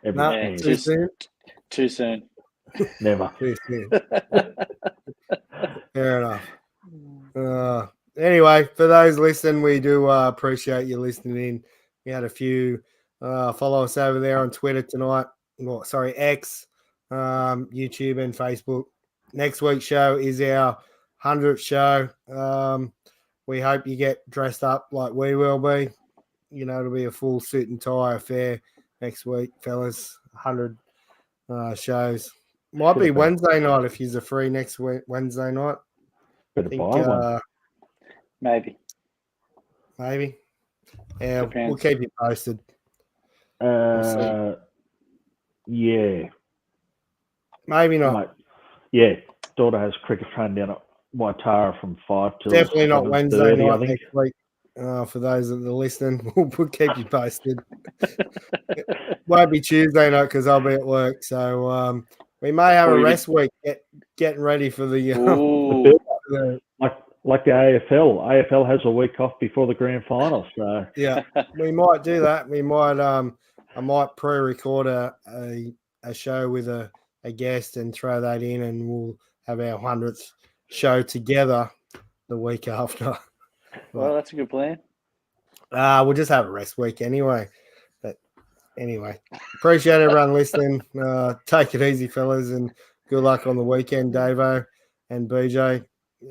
No, too soon. Too soon. Never. Too soon. Fair enough. Anyway, for those listening, we do appreciate you listening in. We had a few follow us over there on Twitter tonight. X, YouTube and Facebook. Next week's show is our 100th show. We hope you get dressed up like we will be. It'll be a full suit and tie affair next week, fellas. 100 shows. Might be Wednesday night if you're free next week, Wednesday night. Better buy one. Maybe. Yeah, Depends. we'll keep you posted. Yeah. Maybe not. Mate, yeah. Daughter has cricket training down at Waitara from 5 till Definitely not Wednesday night I think. next week. For those that are listening, we'll keep you posted. Won't be Tuesday night because I'll be at work. So we may have a rest week getting ready for the like the AFL. AFL has a week off before the grand final. So yeah, we might do that. We might I might pre-record a show with a guest and throw that in, and we'll have our 100th show together the week after. Well, that's a good plan. We'll just have a rest week anyway. But anyway, appreciate everyone listening. Take it easy, fellas, and good luck on the weekend, Davo and BJ.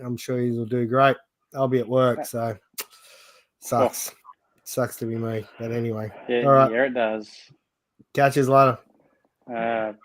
I'm sure you will do great. I'll be at work, so sucks. Sucks to be me. But anyway. Yeah, all right. Yeah, it does. Catch you later.